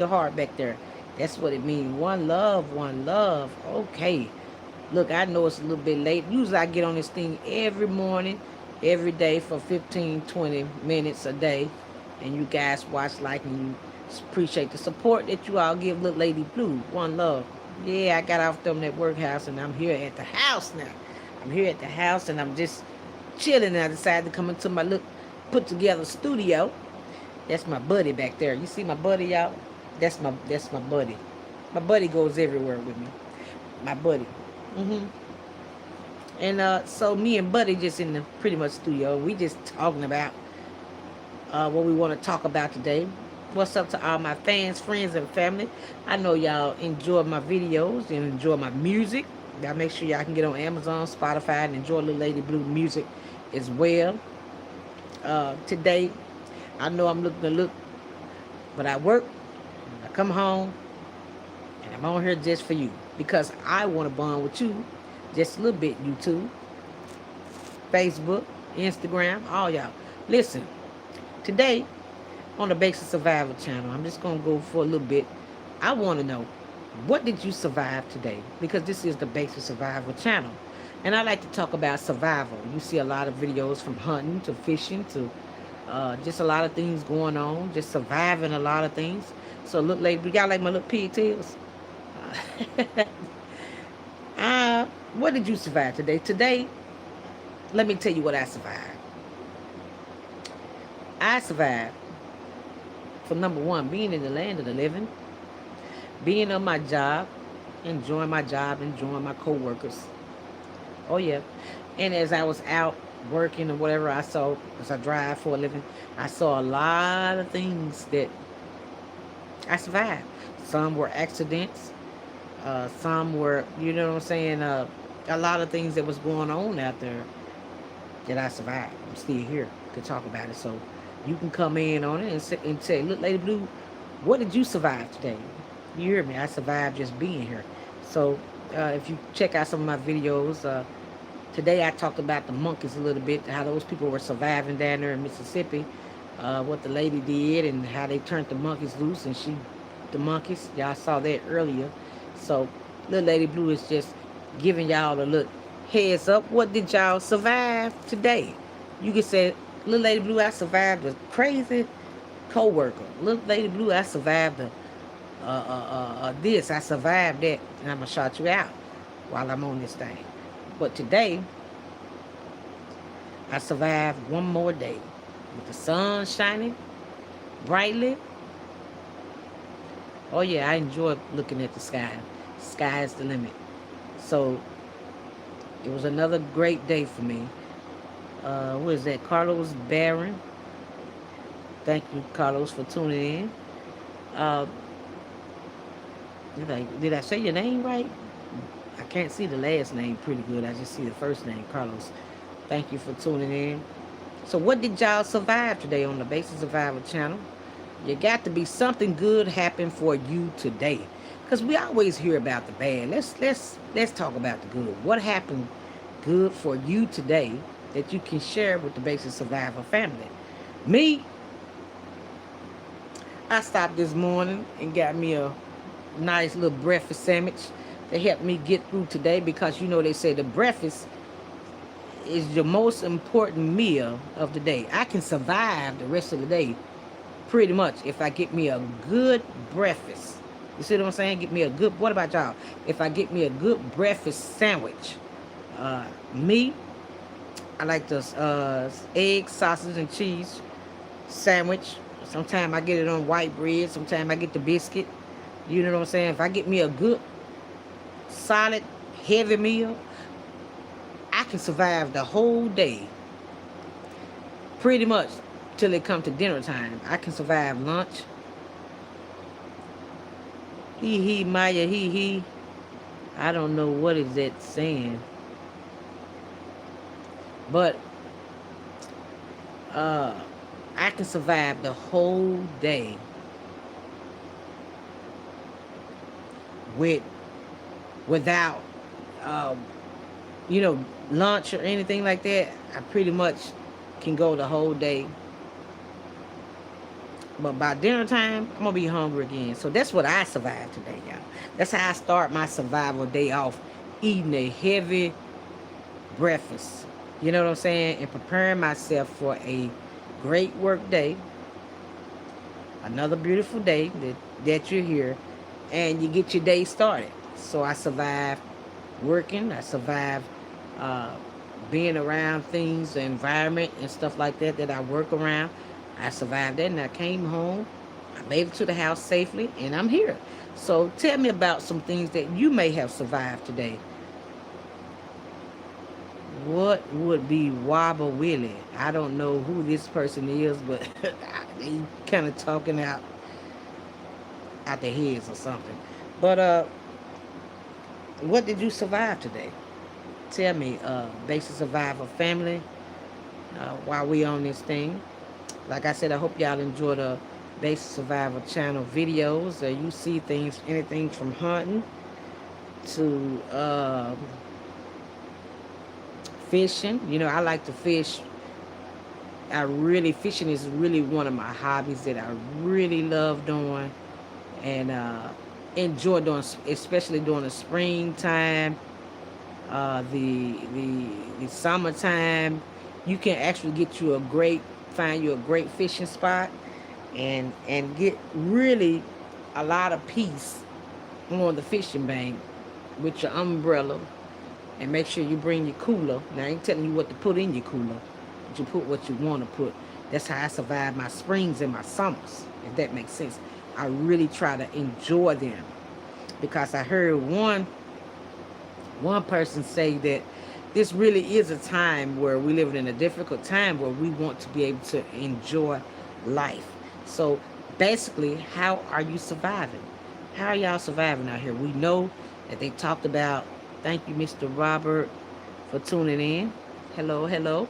your heart back there. That's what it means. One love, one love. Okay. Look, I know it's a little bit late. Usually I get on this thing every morning, every day for 15, 20 minutes a day. And you guys watch, like, and you appreciate the support that you all give Little Lady Blue. One love. Yeah, I got off them that workhouse and I'm here at the house now. I'm here at the house and I'm just chilling. And I decided to come into my little put together studio. That's my buddy back there. You see my buddy, y'all? That's my buddy. My buddy goes everywhere with me. My buddy. hmm And so me and Buddy just in the pretty much studio. We just talking about what we want to talk about today. What's up to all my fans, friends, and family? I know y'all enjoy my videos and enjoy my music. Y'all make sure y'all can get on Amazon, Spotify, and enjoy Little Lady Blue music as well. Today, I know I'm looking to look, but I work, I come home, and I'm on here just for you because I want to bond with you just a little bit. YouTube, Facebook, Instagram, all y'all. Listen, today on the Basic Survival channel, I'm just going to go for a little bit. I want to know, what did you survive today? Because this is the Basic Survival channel. And I like to talk about survival. You see a lot of videos from hunting to fishing to just a lot of things going on, just surviving a lot of things. So look, lady, we got like my little pigtails. Uh, what did you survive today? Today, let me tell you what I survived. I survived for number one, being in the land of the living, being on my job, enjoying my job, enjoying my co-workers. Oh yeah. And as I was out working or whatever, I saw, as I drive for a living, I saw a lot of things that I survived. Some were accidents. Some were, you know what I'm saying, a lot of things that was going on out there that I survived. I'm still here to talk about it. So you can come in on it and say, look, Lady Blue, what did you survive today? You hear me? I survived just being here. So if you check out some of my videos, today I talked about the monkeys a little bit, how those people were surviving down there in Mississippi, what the lady did and how they turned the monkeys loose and the monkeys, y'all saw that earlier. So Little Lady Blue is just giving y'all a little heads up. What did y'all survive today? You can say, Little Lady Blue, I survived a crazy co-worker. Little Lady Blue, I survived this. I survived that. And I'm going to shout you out while I'm on this thing. But today, I survived one more day with the sun shining brightly. Oh yeah, I enjoy looking at the sky. Sky is the limit. So it was another great day for me. What is that? Carlos Barron. Thank you, Carlos, for tuning in. Uh, did I say your name right? I can't see the last name pretty good. I just see the first name, Carlos. Thank you for tuning in. So what did y'all survive today on the Basic Survival channel? You got to be something good happen for you today. Because we always hear about the bad. Let's talk about the good. What happened good for you today that you can share with the Basic Survival family? Me, I stopped this morning and got me a nice little breakfast sandwich to help me get through today because you know they say the breakfast is the most important meal of the day. I can survive the rest of the day pretty much if I get me a good breakfast. You see what I'm saying? Get me a good, what about y'all? If I get me a good breakfast sandwich. Me, I like this egg, sausage, and cheese sandwich. Sometimes I get it on white bread. Sometimes I get the biscuit. You know what I'm saying? If I get me a good, solid, heavy meal, I can survive the whole day. Pretty much till it comes to dinner time. I can survive lunch. He, Maya, he. I don't know what is that saying. But I can survive the whole day with without you know, lunch or anything like that. I pretty much can go the whole day But by dinner time, I'm gonna be hungry again. So that's what I survived today, y'all. That's how I start my survival day off, eating a heavy breakfast. You know what I'm saying? And preparing myself for a great work day, another beautiful day that you're here, and you get your day started. So I survived working. I survived uh, being around things, the environment and stuff like that that I work around. I survived that, and I came home. I made it to the house safely, and I'm here. So tell me about some things that you may have survived today. What would be Wobble Willie? I don't know who this person is, but they kind of talking out their heads or something. But what did you survive today? Tell me, Basic Survival family, while we on this thing. Like I said, I hope y'all enjoy the Basic Survival channel videos. You see things, anything from hunting to fishing. You know, I like to fish. Fishing is really one of my hobbies that I really love doing and enjoy doing, especially during the springtime, the summertime. You can actually find you a great fishing spot and get really a lot of peace on the fishing bank with your umbrella, and make sure you bring your cooler. Now I ain't telling you what to put in your cooler, but you put what you want to put. That's how I survive my springs and my summers, if that makes sense. I really try to enjoy them, because I heard one person say that this really is a time where we live in a difficult time where we want to be able to enjoy life. So basically, how are you surviving? How are y'all surviving out here? We know that they talked about, thank you, Mr. Robert, for tuning in. Hello, hello.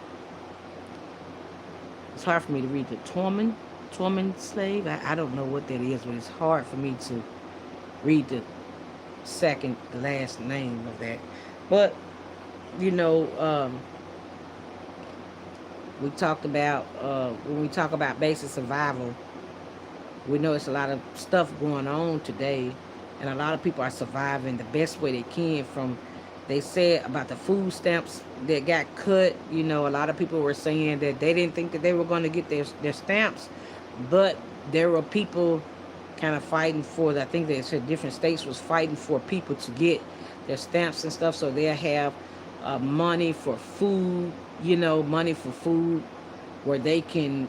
It's hard for me to read the Torment slave. I don't know what that is, but it's hard for me to read the last name of that. But you know, we talked about when we talk about basic survival, we know it's a lot of stuff going on today, and a lot of people are surviving the best way they can. From, they said about the food stamps that got cut. You know, a lot of people were saying that they didn't think that they were going to get their stamps, but there were people kind of fighting for I think they said different states was fighting for people to get their stamps and stuff, so they'll have money for food, you know, money for food, where they can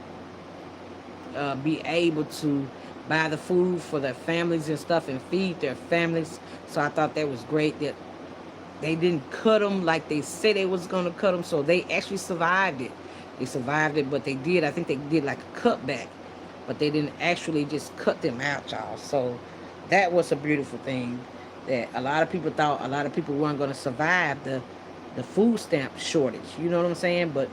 be able to buy the food for their families and stuff and feed their families. So I thought that was great that they didn't cut them like they said they was going to cut them, so they actually survived it. They survived it, but they did, I think they did like a cutback, but they didn't actually just cut them out, y'all. So that was a beautiful thing, that a lot of people thought a lot of people weren't going to survive the food stamp shortage. You know what I'm saying? But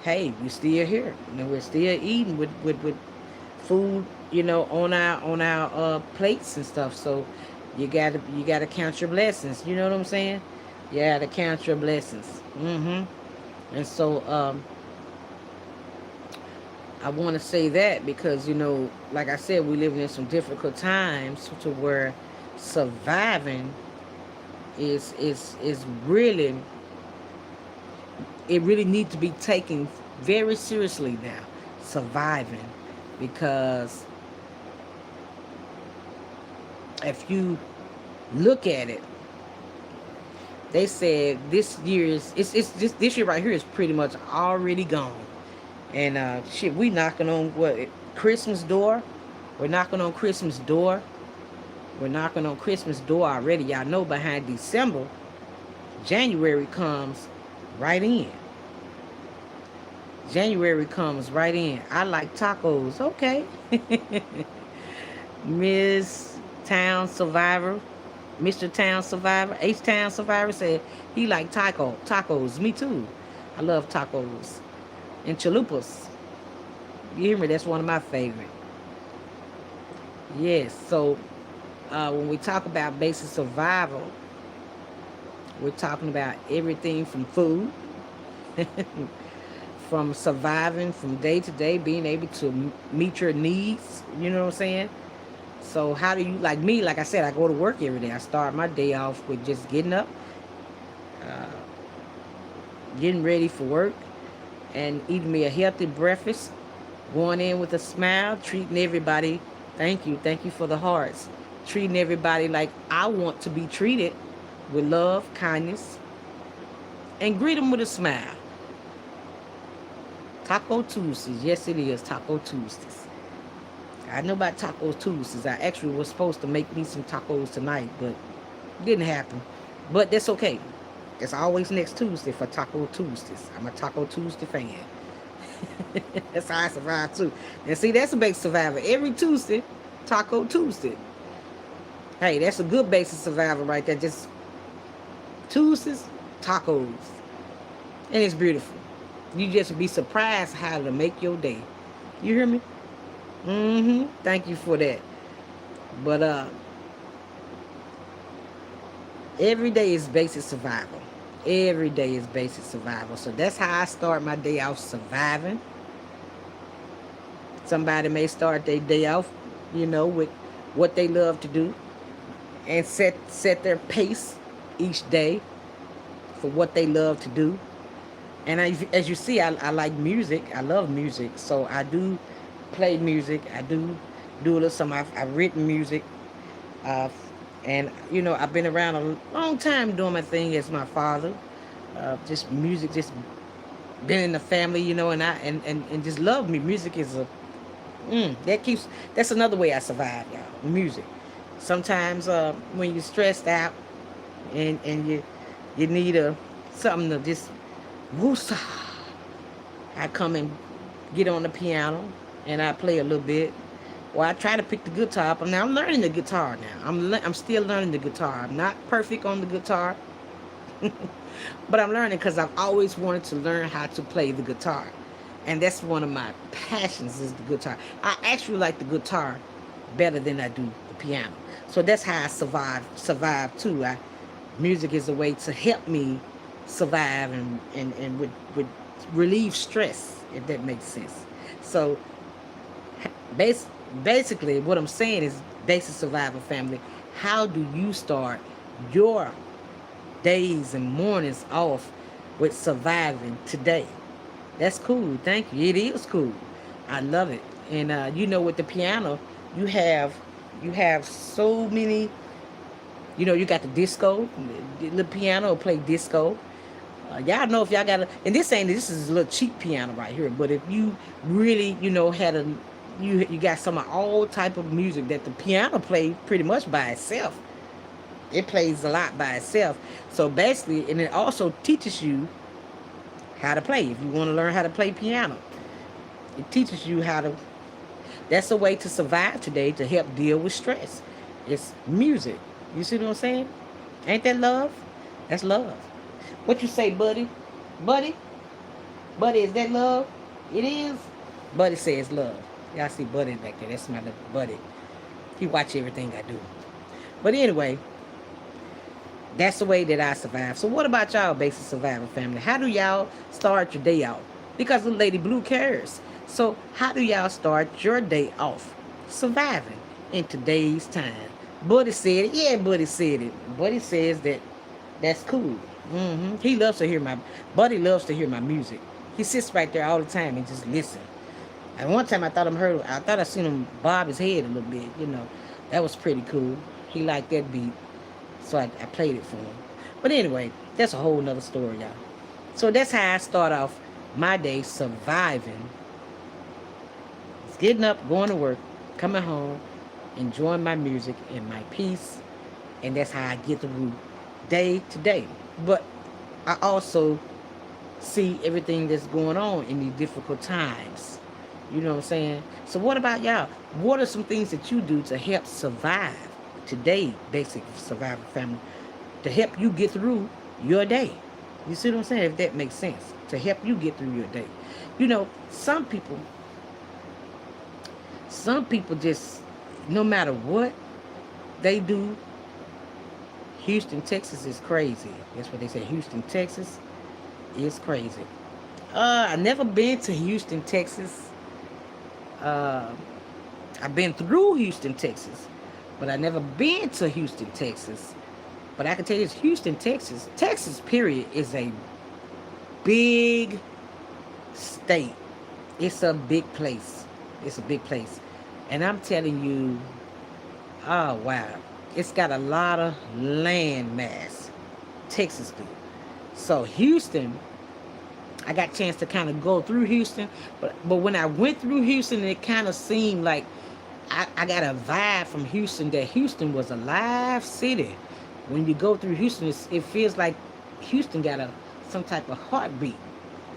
hey, we still here. You know, we're still eating with food, you know, on our plates and stuff. So you gotta count your blessings. You know what I'm saying? You gotta count your blessings. And so I want to say that because, you know, like I said, we live in some difficult times to where surviving is really, it really needs to be taken very seriously now, surviving, because if you look at it, they said this year's it's this year right here is pretty much already gone, and shit, we knocking on what, Christmas door. We're knocking on Christmas door. We're knocking on Christmas door already. Y'all know behind December, January comes right in. January comes right in. I like tacos. Okay. Miss Town Survivor, Mr. Town Survivor, H-Town Survivor said he like tacos. Me too. I love tacos. And chalupas. You hear me? That's one of my favorite. Yes. So when we talk about basic survival, we're talking about everything from food, from surviving from day to day, being able to meet your needs. You know what I'm saying? So how do you, like me, like I said, I go to work every day. I start my day off with just getting up, uh, getting ready for work, and eating me a healthy breakfast, going in with a smile, treating everybody. Thank you for the hearts. Treating everybody like I want to be treated, with love, kindness, and greet them with a smile. Taco Tuesdays. Yes, it is Taco Tuesdays. I know about Taco Tuesdays. I actually was supposed to make me some tacos tonight, but it didn't happen. But that's okay. It's always next Tuesday for Taco Tuesdays. I'm a Taco Tuesday fan. That's how I survive too. And see, that's a basic survivor. Every Tuesday, Taco Tuesday. Hey, that's a good basic survivor right there. Just Tuesdays, tacos. And it's beautiful. You just be surprised how to make your day. You hear me? Thank you for that. But every day is basic survival. Every day is basic survival. So that's how I start my day off, surviving. Somebody may start their day off, with what they love to do, and set their pace each day for what they love to do. And as you see, I like music. I love music. So I do play music. I do a little something. I've written music. Uh, and, I've been around a long time doing my thing as my father. Just music, just been in the family, and just love me. Music is that's another way I survive, y'all. Music. Sometimes when you're stressed out and you need something to just woosah, I come and get on the piano and I play a little bit. Well, I try to pick the guitar up. Now I'm learning the guitar now. I'm still learning the guitar. I'm not perfect on the guitar, but I'm learning because I've always wanted to learn how to play the guitar, and that's one of my passions is the guitar. I actually like the guitar better than I do the piano. So that's how I survive too. Music is a way to help me survive and would relieve stress, if that makes sense. So basically what I'm saying is basic survival, family. How do you start your days and mornings off with surviving today? That's cool. Thank you. It is cool. I love it. And with the piano, you have so many. You got the disco. The piano will play disco. Y'all know if y'all got and this is a little cheap piano right here. But if you really, had you got some of all type of music that the piano plays pretty much by itself. It plays a lot by itself. So basically, and it also teaches you how to play. If you want to learn how to play piano, it teaches you how to. That's a way to survive today, to help deal with stress. It's music. You see what I'm saying? Ain't that love? That's love. What you say, buddy? Buddy? Buddy, is that love? It is. Buddy says love. Y'all see Buddy back there. That's my little buddy. He watch everything I do. But anyway, that's the way that I survive. So what about y'all, basic survival family? How do y'all start your day out? Because the Lady Blue cares. So how do y'all start your day off surviving in today's time? Buddy said it. Yeah, Buddy said it. Buddy says that's cool. He loves to hear Buddy loves to hear my music. He sits right there all the time and just listen. And one time I thought I seen him bob his head a little bit. That was pretty cool. He liked that beat, so I played it for him. But anyway, that's a whole nother story, y'all. So that's how I start off my day, surviving. It's getting up, going to work, coming home, enjoying my music and my peace, and that's how I get through day to day. But I also see everything that's going on in these difficult times. You know what I'm saying? So what about y'all? What are some things that you do to help survive today, basic survival family, to help you get through your day? You see what I'm saying? If that makes sense, to help you get through your day. Some people just, no matter what they do, Houston, Texas is crazy. That's what they say. Houston, Texas is crazy. I never been to Houston, Texas. Uh, I've been through Houston, Texas, but I never been to Houston, Texas. But I can tell you, it's Houston, Texas. Texas, period, is a big state. It's a big place. It's a big place. And I'm telling you, oh wow, it's got a lot of land mass. Texas do. So Houston, I got a chance to kind of go through Houston, but when I went through Houston, it kind of seemed like I got a vibe from Houston that Houston was a live city. When you go through Houston, it feels like Houston got some type of heartbeat.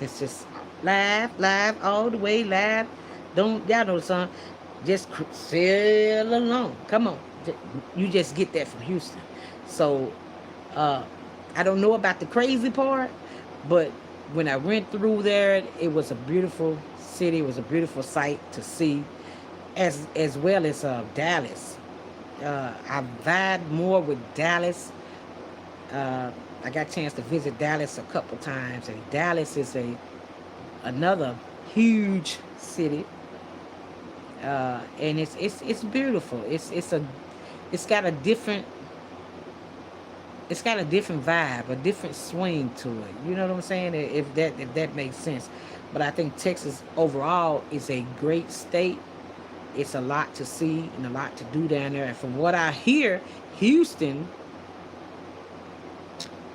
It's just live, live, all the way live. Don't y'all know the song? Just sail along. Come on, you just get that from Houston. So uh, I don't know about the crazy part, but when I went through there, it was a beautiful city. It was a beautiful sight to see, as well as Dallas. I vibe more with Dallas. I got a chance to visit Dallas a couple times, and Dallas is another huge city, and it's beautiful. It's got a different vibe, a different swing to it. You know what I'm saying? If that makes sense. But I think Texas overall is a great state. It's a lot to see and a lot to do down there. And from what I hear, Houston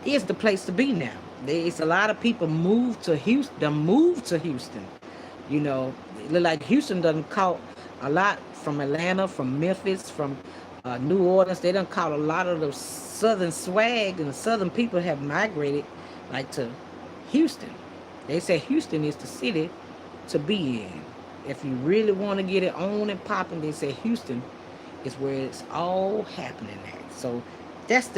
is the place to be now. There's a lot of people move to Houston. You know, like Houston doesn't caught a lot from Atlanta, from Memphis, from New Orleans. They done caught a lot of the southern swag, and the southern people have migrated like to Houston. They say Houston is the city to be in. If you really want to get it on and popping, they say Houston is where it's all happening at. So that's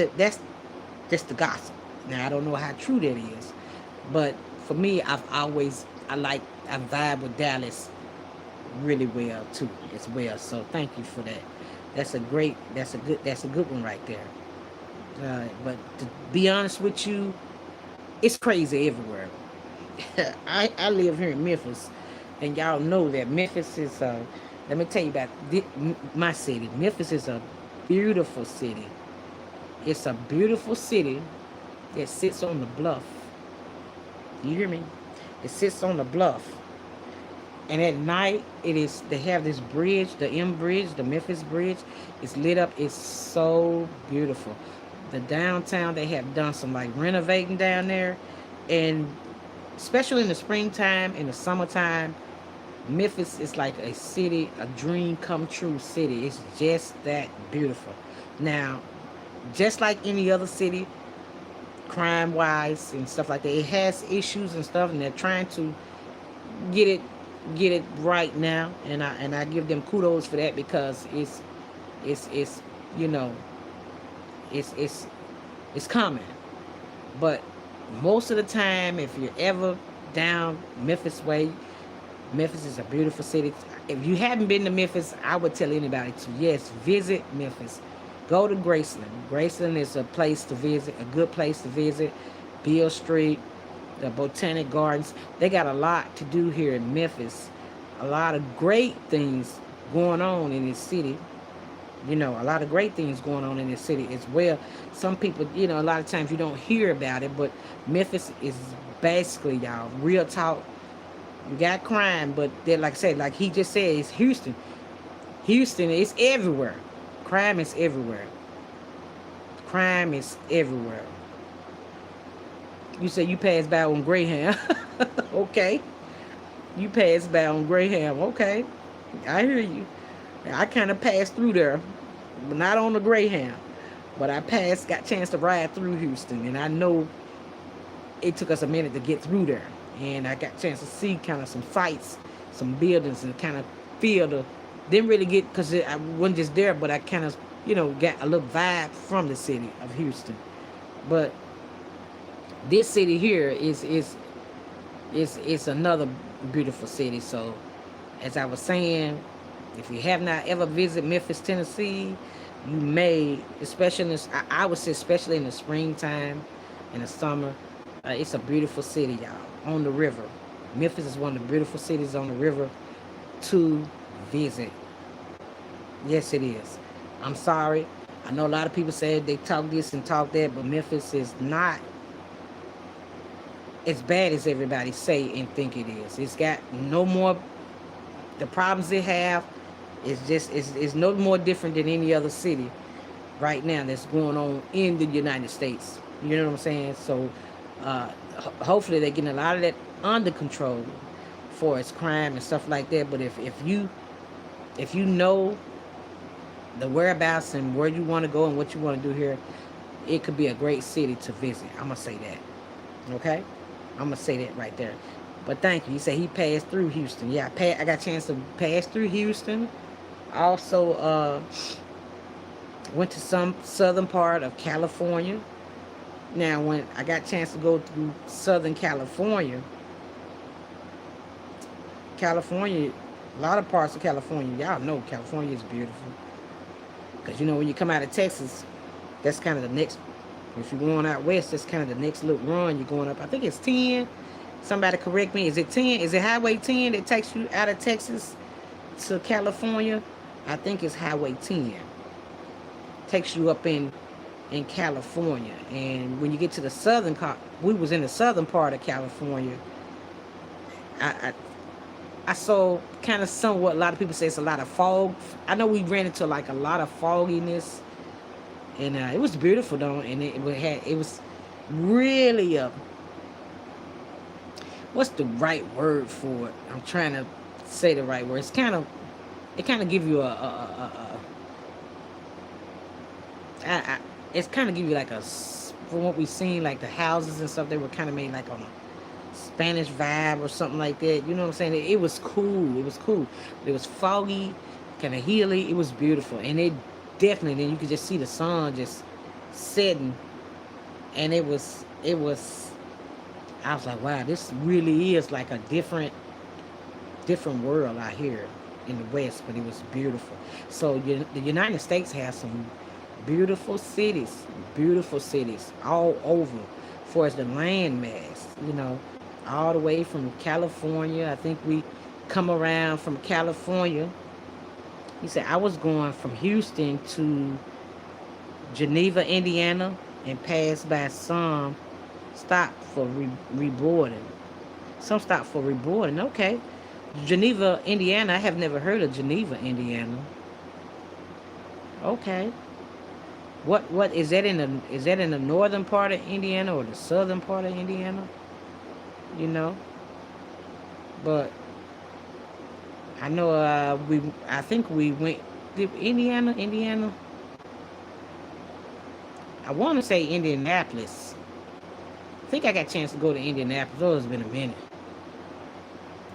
just the gossip. Now I don't know how true that is, but for me, I vibe with Dallas really well too as well. So thank you for that. That's a good one right there. But to be honest with you, it's crazy everywhere. I live here in Memphis, and y'all know that Memphis is. Let me tell you about my city. Memphis is a beautiful city. It's a beautiful city that sits on the bluff. You hear me? It sits on the bluff. And at night, they have this bridge, the M Bridge, the Memphis Bridge. It's lit up. It's so beautiful. The downtown, they have done some like renovating down there. And especially in the springtime, in the summertime, Memphis is like a city, a dream come true city. It's just that beautiful. Now, just like any other city, crime wise and stuff like that, it has issues and stuff, and they're trying to get it right now, and I give them kudos for that, because it's you know it's coming. But most of the time, if you're ever down Memphis way, Memphis is a beautiful city. If you haven't been to Memphis, I would tell anybody to, yes, visit Memphis. Go to Graceland. Graceland is a place to visit, a good place to visit. Beale Street, the Botanic Gardens. They got a lot to do here in Memphis. A lot of great things going on in this city. You know, a lot of great things going on in this city as well. Some people, you know, a lot of times you don't hear about it, but Memphis is basically, y'all, real talk. You got crime, but they're, like I said, like he just said, it's Houston. Houston is everywhere. Crime is everywhere. Crime is everywhere. You say you pass by on Greyhound. Okay. You pass by on Greyhound. Okay. I hear you. I kind of passed through there, but not on the Greyhound. But I got a chance to ride through Houston, and I know it took us a minute to get through there. And I got a chance to see kind of some sights, some buildings, and kind of feel didn't really get, because I wasn't just there, but I kind of, you know, got a little vibe from the city of Houston. But this city here is another beautiful city. So, as I was saying, if you have not ever visited Memphis, Tennessee, you may, especially in this, I would say especially in the springtime, in the summer, it's a beautiful city, y'all, on the river. Memphis is one of the beautiful cities on the river to visit. Yes, it is. I'm sorry. I know a lot of people say they talk this and talk that, but Memphis is not as bad as everybody say and think it is. It's got no more the problems they have. It's no more different than any other city right now that's going on in the United States. You know what I'm saying? So hopefully they're getting a lot of that under control for its crime and stuff like that. But if you know the whereabouts and where you want to go and what you want to do here, it could be a great city to visit. I'm gonna say that. Okay, I'm gonna say that right there. But thank you. You say he passed through Houston. Yeah, I got a chance to pass through Houston. Also, went to some southern part of California. Now, when I got a chance to go through Southern California, a lot of parts of California, y'all know California is beautiful. Because, when you come out of Texas, that's kind of the next, if you're going out west, that's kind of the next little run. You're going up, I think it's 10. Somebody correct me. Is it 10? Is it Highway 10 that takes you out of Texas to California? I think it's Highway 10. Takes you up in California. And when you get to the we was in the southern part of California. I saw kind of somewhat, a lot of people say it's a lot of fog. I know we ran into like a lot of fogginess, and it was beautiful though, and it was really a, what's the right word for it? I'm trying to say the right word. It kind of give you it's kind of give you like from what we've seen, like the houses and stuff, they were kind of made like on a Spanish vibe or something like that. You know what I'm saying? It was cool. It was cool. It was foggy, kind of hilly. It was beautiful, and it definitely, then you could just see the sun just setting, and it was. I was like, wow, this really is like a different world out here in the West, but it was beautiful. So the United States has some beautiful cities all over, for as the land mass, all the way from California. I think we come around from California. He said I was going from Houston to Geneva, Indiana, and passed by some stop for reboarding. Some stop for reboarding. Okay. Geneva, Indiana. I have never heard of Geneva, Indiana. Okay. What is that in the northern part of Indiana or the southern part of Indiana? But I know I think we went to Indiana. I want to say Indianapolis. I think I got a chance to go to Indianapolis. Oh, it's been a minute.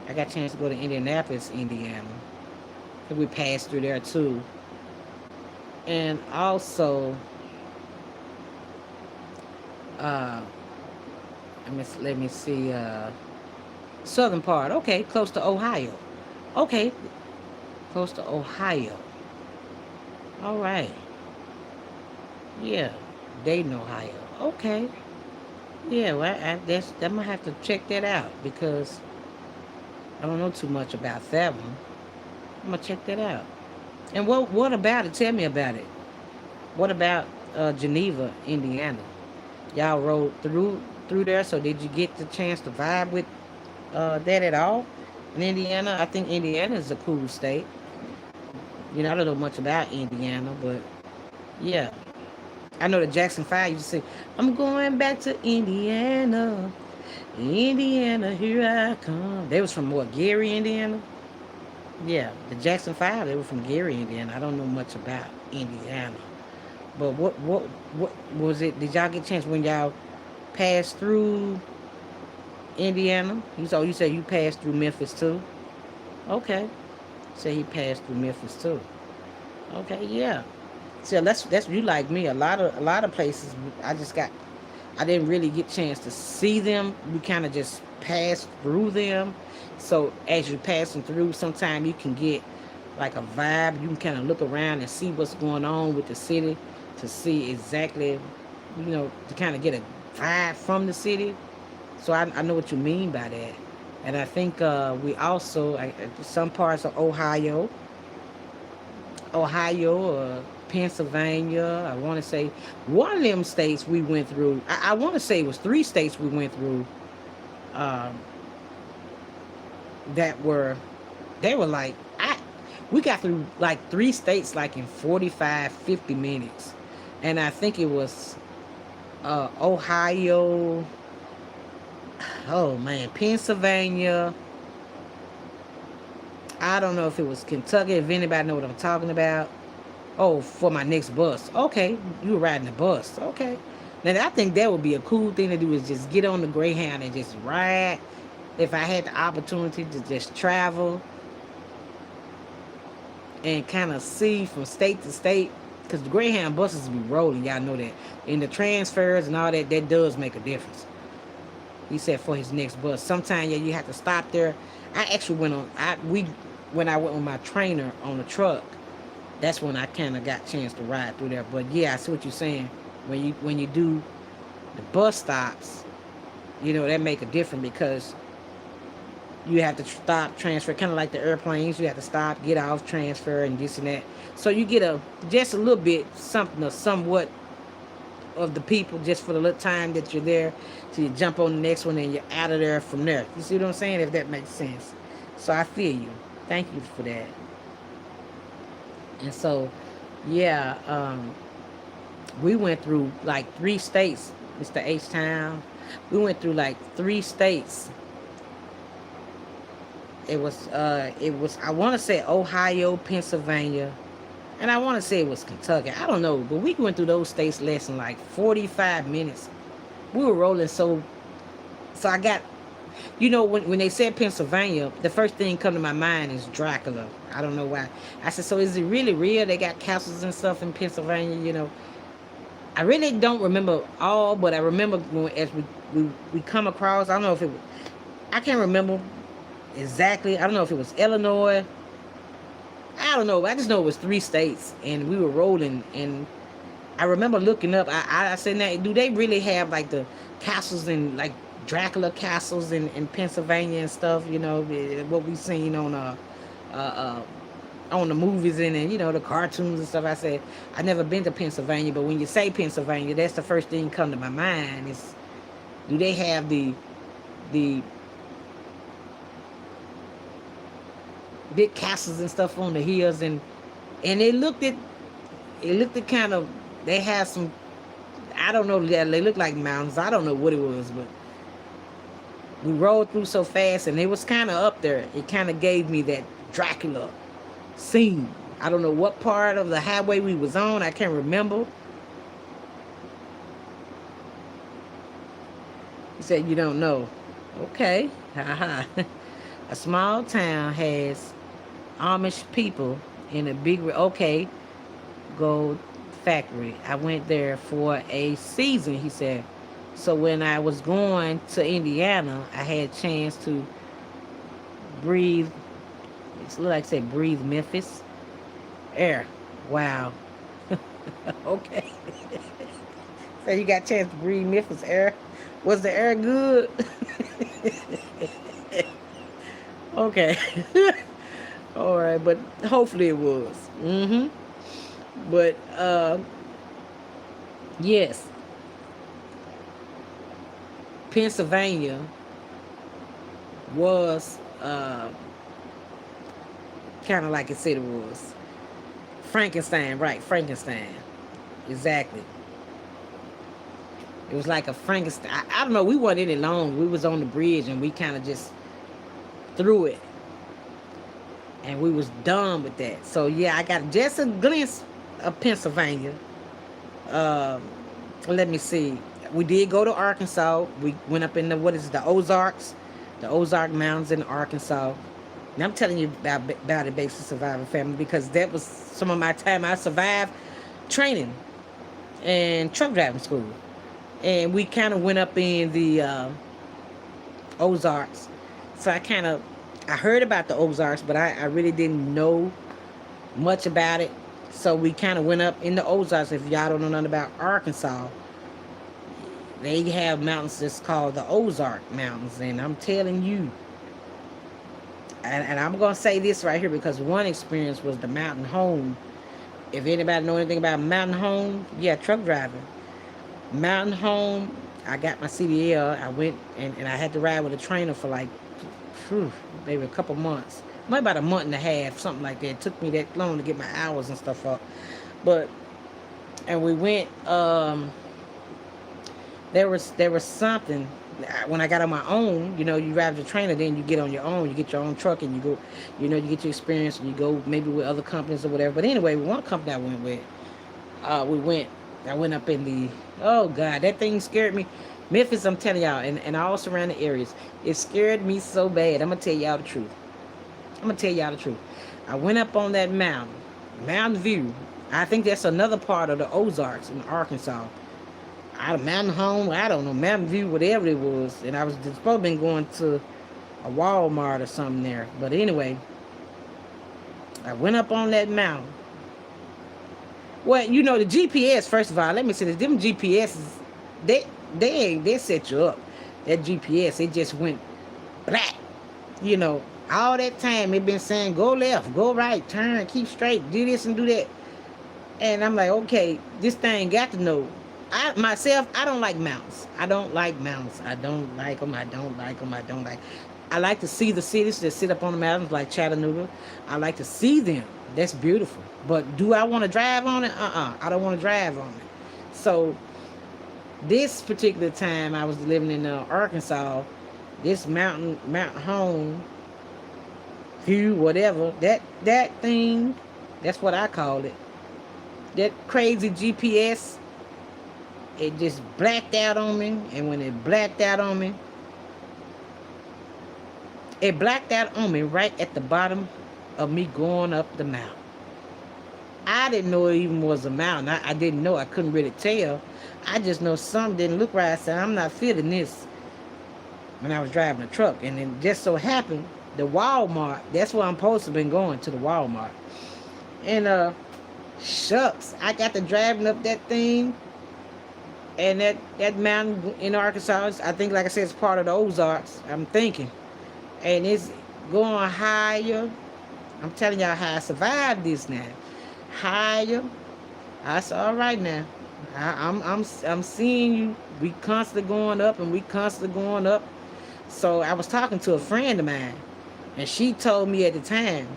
I got a chance to go to Indianapolis, Indiana. I think we passed through there too. And also, let me see, southern part. Okay, close to Ohio. Okay, close to Ohio. All right. Yeah, Dayton, Ohio. Okay. Yeah, well, I'm gonna have to check that out because I don't know too much about that one. I'm gonna check that out. And what about it? Tell me about it. What about Geneva, Indiana? Y'all rode through there, so did you get the chance to vibe with that at all? In Indiana, I think Indiana is a cool state. I don't know much about Indiana, but yeah. I know the Jackson 5 used to say, I'm going back to Indiana. Indiana, here I come. They was from what, Gary, Indiana? Yeah, the Jackson 5, they were from Gary, Indiana. I don't know much about Indiana. But what was it? Did y'all get a chance when y'all passed through Indiana? You said you passed through Memphis too? Okay. Say he passed through Memphis too. Okay, yeah. So that's you like me. A lot of places I didn't really get a chance to see them. We kind of just passed through them. So as you're passing through, sometimes you can get like a vibe. You can kind of look around and see what's going on with the city, to see exactly, to kind of get a vibe from the city. So I know what you mean by that. And I think we also, some parts of Ohio, Pennsylvania. I want to say one of them states we went through. I want to say it was 3 states we went through um, that were, they were like, we got through like 3 states like in 45, 50 minutes. And I think it was Ohio, oh man, Pennsylvania. I don't know if it was Kentucky, if anybody know what I'm talking about. Oh, for my next bus. Okay, you were riding the bus. Okay. Now, I think that would be a cool thing to do is just get on the Greyhound and just ride. If I had the opportunity to just travel and kind of see from state to state, because the Greyhound buses be rolling, y'all know that. And the transfers and all that, that does make a difference. He said for his next bus. Sometimes, yeah, you have to stop there. I actually went on, when I went with my trainer on the truck, that's when I kind of got a chance to ride through there. But yeah, I see what you're saying. When you do the bus stops, that make a difference because you have to stop, transfer, kind of like the airplanes. You have to stop, get off, transfer, and this and that. So you get just a little bit something or somewhat of the people just for the little time that you're there. So you jump on the next one and you're out of there from there. You see what I'm saying? If that makes sense. So I feel you. Thank you for that. And so, yeah, we went through like 3 states, Mr. H Town. We went through like 3 states. It was I want to say Ohio, Pennsylvania, and I want to say it was Kentucky. I don't know, but we went through those states less than like 45 minutes. We were rolling so I got, when they said Pennsylvania, the first thing come to my mind is Dracula. I don't know why. I said, so is it really real? They got castles and stuff in Pennsylvania, I really don't remember all, but I remember as we come across, I don't know if it was, I can't remember exactly. I don't know if it was Illinois. I don't know. I just know it was 3 states, and we were rolling. And I remember looking up. I said, now, do they really have like the castles and like Dracula castles in Pennsylvania and stuff? What we seen on the movies and the cartoons and stuff. I said, I've never been to Pennsylvania, but when you say Pennsylvania, that's the first thing come to my mind is, do they have the big castles and stuff on the hills, and it looked at kind of, they had some, I don't know, they looked like mountains. I don't know what it was, but we rolled through so fast, and it was kind of up there. It kind of gave me that Dracula scene. I don't know what part of the highway we was on. I can't remember. He said, you don't know. Okay. Haha. A small town has Amish people in a big, okay, gold factory. I went there for a season, he said. So when I was going to Indiana, I had a chance to breathe, it's like I said, breathe Memphis air. Wow. Okay. So you got a chance to breathe Memphis air. Was the air good? Okay. All right, but hopefully it was. But yes, Pennsylvania was kind of like I said it was. Frankenstein, right? Frankenstein, exactly. It was like a Frankenstein. I don't know. We wasn't any long. We was on the bridge and we kind of just threw it, and we was done with that. So yeah, I got just a glimpse of Pennsylvania. Let me see. We did go to Arkansas. We went up in the Ozarks, the Ozark Mountains in Arkansas. And I'm telling you about the Basic Survivor family because that was some of my time. I survived training and truck driving school, and we kind of went up in the Ozarks. So I heard about the Ozarks, but I really didn't know much about it. So we kind of went up in the Ozarks. If y'all don't know nothing about Arkansas, they have mountains that's called the Ozark Mountains. And I'm telling you, and I'm gonna say this right here because one experience was the mountain home. If anybody know anything about mountain home, yeah, truck driving. Mountain home, I got my CDL. I went and I had to ride with a trainer for like, whew, maybe a couple months. Maybe about a month and a half, something like that. It took me that long to get my hours and stuff up. But and we went. There was something when I got on my own. You ride the trainer, then you get on your own. You get your own truck and you go. You get your experience and you go maybe with other companies or whatever. But anyway, one company I went with, we went. I went up in the. Oh God, that thing scared me. Memphis, I'm telling y'all, and all surrounding areas, it scared me so bad. I'm gonna tell y'all the truth. I went up on that mountain, Mountain View. I think that's another part of the Ozarks in Arkansas. Out of Mountain Home, I don't know, Mountain View, whatever it was. And I was supposed to be going to a Walmart or something there. But anyway, I went up on that mountain. Well, the GPS, first of all, let me say this. Them GPSs, they set you up. That GPS, it just went black. All that time it been saying, go left, go right, turn, keep straight, do this and do that. And I'm like, okay, this thing got to know. I don't like mountains. I don't like mountains. I don't like them. I like to see the cities that sit up on the mountains like Chattanooga. I like to see them. That's beautiful. But do I want to drive on it? I don't want to drive on it. So this particular time I was living in Arkansas, this mountain home view, whatever, that thing, that's what I call it. That crazy GPS, it just blacked out on me. And when it blacked out on me, right at the bottom of me going up the mountain. I didn't know it even was a mountain. I didn't know. I couldn't really tell. I just know something didn't look right. I said, I'm not feeling this when I was driving the truck. And it just so happened, the Walmart, that's where I'm supposed to have been going, to the Walmart. And shucks, I got to driving up that thing. And that mountain in Arkansas, I think, like I said, it's part of the Ozarks, I'm thinking. And it's going higher. I'm telling y'all how I survived this now. Higher. I said, all right now. I'm seeing you. We constantly going up and we constantly going up. So I was talking to a friend of mine, and she told me at the time,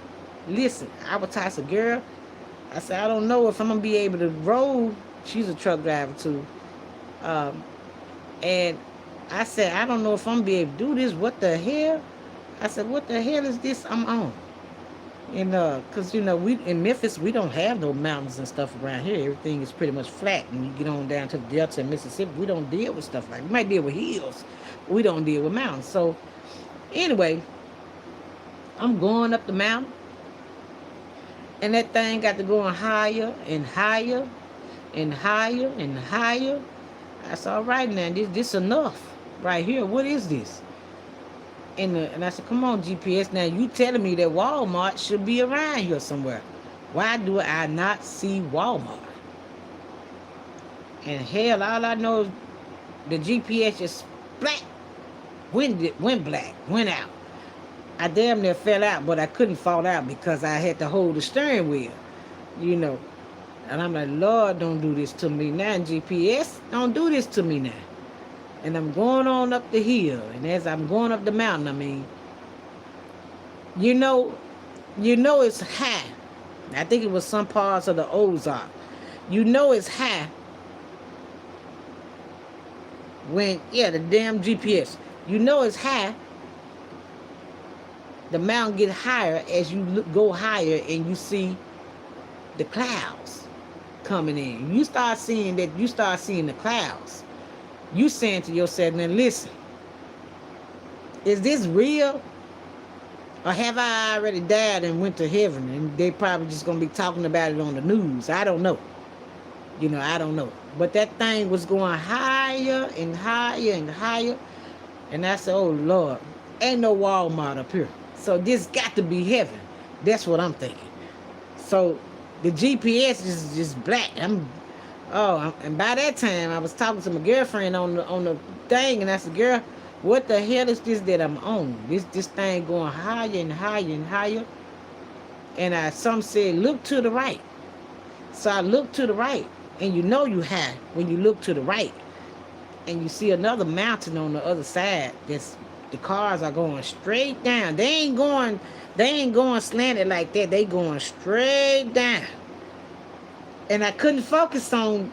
listen, I was talking to girl. I said, I don't know if I'm gonna be able to roll. She's a truck driver too. And I said, I don't know if I'm gonna be able to do this. What the hell? I said, what the hell is this I'm on? And cause we in Memphis, we don't have no mountains and stuff around here. Everything is pretty much flat. And you get on down to the Delta in Mississippi, we don't deal with stuff like that. We might deal with hills, but we don't deal with mountains. So anyway, I'm going up the mountain, and that thing got to going higher and higher and higher and higher. I said, all right now, this enough right here. What is this? And I said, come on, GPS. Now, you telling me that Walmart should be around here somewhere. Why do I not see Walmart? And hell, all I know is the GPS just black. Went black, went out. I damn near fell out, but I couldn't fall out because I had to hold the steering wheel, And I'm like, Lord, don't do this to me now, GPS. Don't do this to me now. And I'm going on up the hill. And as I'm going up the mountain, it's high. I think it was some parts of the Ozark. It's high when, the damn GPS. It's high. The mountain get higher as you go higher and you see the clouds coming in. You start seeing the clouds. You saying to yourself, now listen, is this real? Or have I already died and went to heaven and they probably just going to be talking about it on the news? I don't know. I don't know. But that thing was going higher and higher and higher. And I said, oh, Lord, ain't no Walmart up here. So this got to be heaven. That's what I'm thinking. So the GPS is just black. and by that time I was talking to my girlfriend on the thing, and I said, girl, What the hell is this that I'm on? This thing going higher and higher and higher. And some said, look to the right. So I look to the right, and you know you high when you look to the right, and you see another mountain on the other side. That's the cars are going straight down. They ain't going slanted like that. They going straight down. And I couldn't focus on.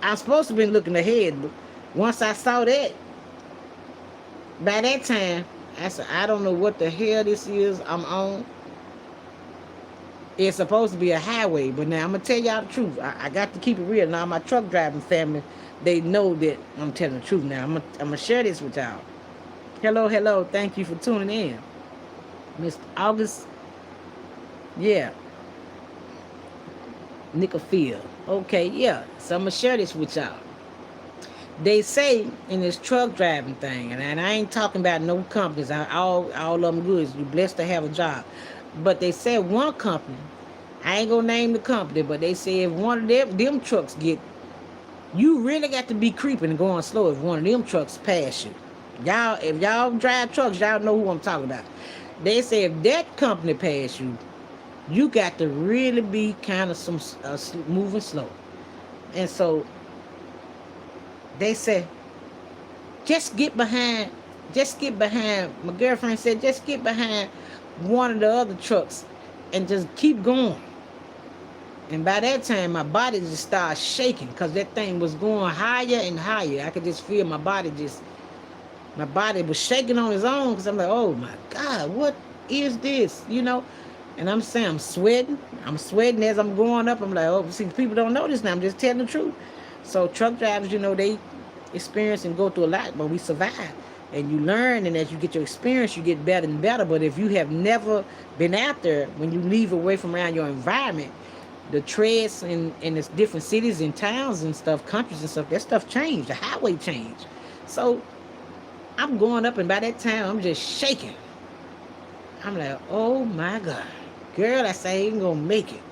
I'm supposed to be looking ahead, but once I saw that, by that time, I said, I don't know what the hell this is I'm on. It's supposed to be a highway, but now I'm going to tell y'all the truth. I got to keep it real. Now, my truck driving family, they know that I'm telling the truth now. I'm going to share this with y'all. Hello, hello. Thank you for tuning in. Mr. August, yeah. Nickelfield. Okay, yeah. So I'm going to share this with y'all. They say in this truck driving thing, and I ain't talking about no companies. All of them good. You're blessed to have a job. But they said one company, I ain't gonna name the company, but they say if one of them trucks get, you really got to be creeping and going slow if one of them trucks pass you. Y'all, if y'all drive trucks, y'all know who I'm talking about. They say if that company pass you, you got to really be kind of moving slow. And so they say, just get behind. My girlfriend said, just get behind one of the other trucks and just keep going. And by that time, my body just started shaking because that thing was going higher and higher. I could just feel my body was shaking on its own because I'm like, oh my God, what is this? You know? And I'm saying, I'm sweating as I'm going up. I'm like, oh, see, people don't know this now. I'm just telling the truth. So truck drivers, you know, they experience and go through a lot, but we survive. And you learn, and as you get your experience, you get better and better. But if you have never been out there, when you leave away from around your environment, the treads in the different cities and towns and stuff, countries and stuff, that stuff changed. The highway changed. So I'm going up, and by that time, I'm just shaking. I'm like, oh my God. Girl, I say I ain't gonna make it.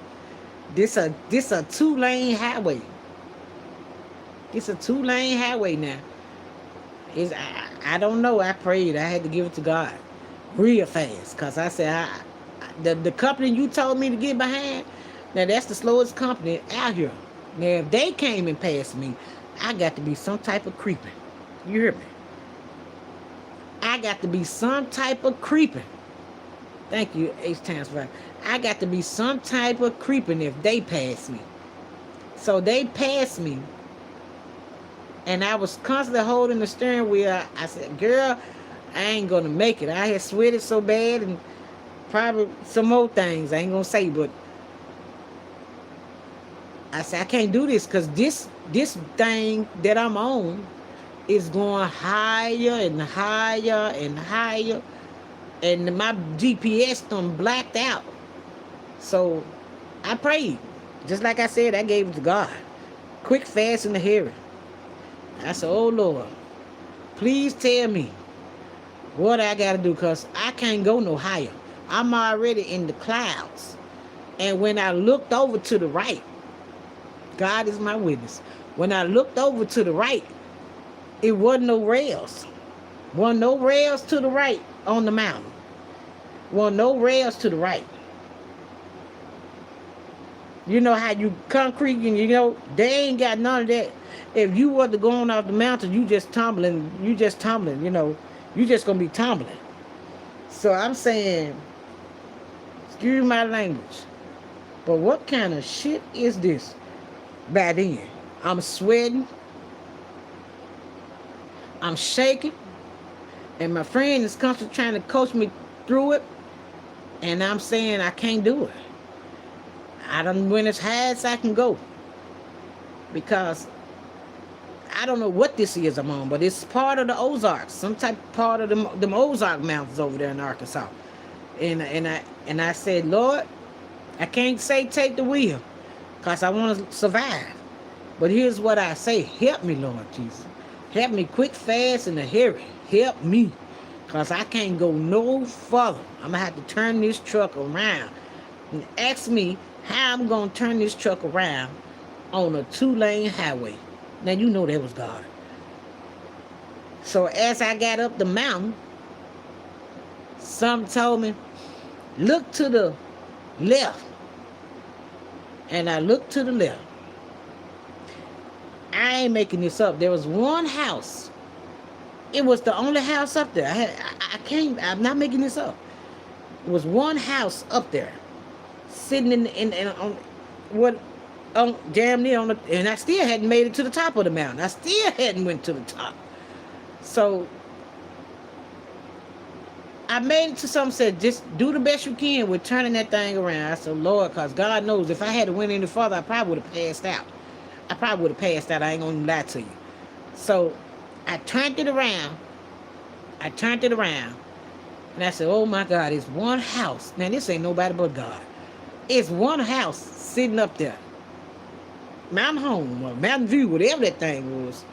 This a 2-lane highway. It's a 2-lane highway now. I don't know. I prayed. I had to give it to God real fast. Because I said, the company you told me to get behind, now that's the slowest company out here. Now, if they came and passed me, I got to be some type of creeping. You hear me? I got to be some type of creeping. Thank you, H-Times5. I got to be some type of creeping if they pass me. So they passed me. And I was constantly holding the steering wheel. I said, girl, I ain't going to make it. I had sweated so bad and probably some more things I ain't going to say. But I said, I can't do this because this thing that I'm on is going higher and higher and higher. And my GPS done blacked out. So I prayed. Just like I said, I gave it to God. Quick, fast, and a hurry. I said, oh, Lord, please tell me what I got to do because I can't go no higher. I'm already in the clouds. And when I looked over to the right, God is my witness. When I looked over to the right, it wasn't no rails. Wasn't no rails to the right on the mountain. Wasn't no rails to the right. You know how you concrete and you know, they ain't got none of that. If you were to go on off the mountain, you just tumbling, you know, you just gonna be tumbling. So I'm saying, excuse my language, but what kind of shit is this? By then, I'm sweating, I'm shaking, and my friend is constantly trying to coach me through it, and I'm saying I can't do it. I done went as high as I can go because I don't know what this is I'm on, but it's part of the Ozarks, some type of part of them Ozark Mountains over there in Arkansas. And I said, Lord, I can't say take the wheel because I want to survive. But here's what I say. Help me, Lord Jesus. Help me quick, fast, and a hurry. Help me because I can't go no further. I'm going to have to turn this truck around. And ask me how I'm going to turn this truck around on a 2-lane highway. Now, you know that was God. So as I got up the mountain, some told me, look to the left. And I looked to the left. I ain't making this up. There was one house. It was the only house up there. I'm not making this up. It was one house up there, sitting in on what on damn near on the, and I still hadn't made it to the top of the mountain. I still hadn't went to the top. So I made it to something, said, just do the best you can with turning that thing around. I said, Lord, because God knows if I had to went any further, I probably would have passed out. I ain't going to lie to you. So I turned it around. And I said, oh, my God, it's one house. Now, this ain't nobody but God. It's one house sitting up there. Mountain Home or Mountain View, whatever that thing was.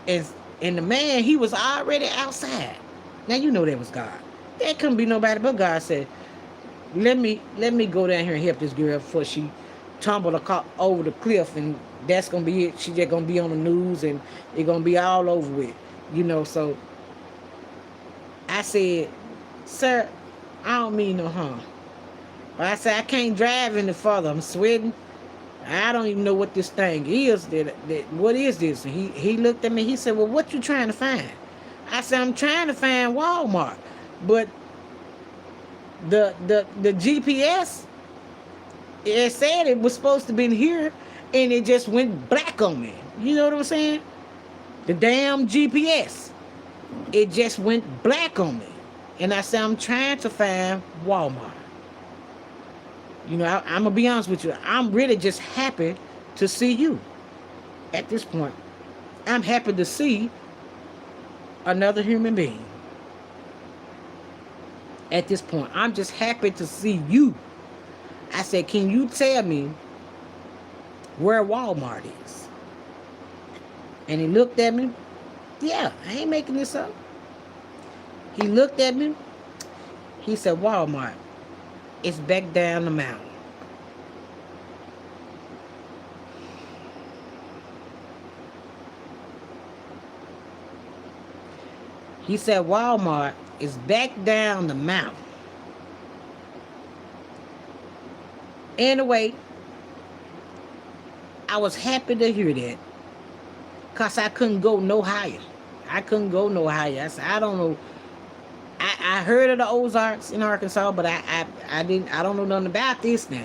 And the man, he was already outside. Now you know that was God. That couldn't be nobody but God. Said, let me go down here and help this girl before she tumbled over the cliff, and that's gonna be it. She just gonna be on the news, and it's gonna be all over with, So I said, sir, I don't mean no harm. But I said, I can't drive any further. I'm sweating. I don't even know what this thing is. What is this? And he looked at me. He said, well, what you trying to find? I said, I'm trying to find Walmart, but the GPS, it said it was supposed to be in here, and it just went black on me. You know what I'm saying? The damn GPS, it just went black on me. And I said, I'm trying to find Walmart. I'm going to be honest with you. I'm really just happy to see you at this point. I'm happy to see another human being. At this point, I'm just happy to see you. I said, can you tell me where Walmart is? And he looked at me. Yeah, I ain't making this up. He looked at me. He said, Walmart, it's back down the mountain. He said, Walmart is back down the mountain. Anyway, I was happy to hear that, because I couldn't go no higher. I said, I don't know. I heard of the Ozarks in Arkansas, but I don't know nothing about this now.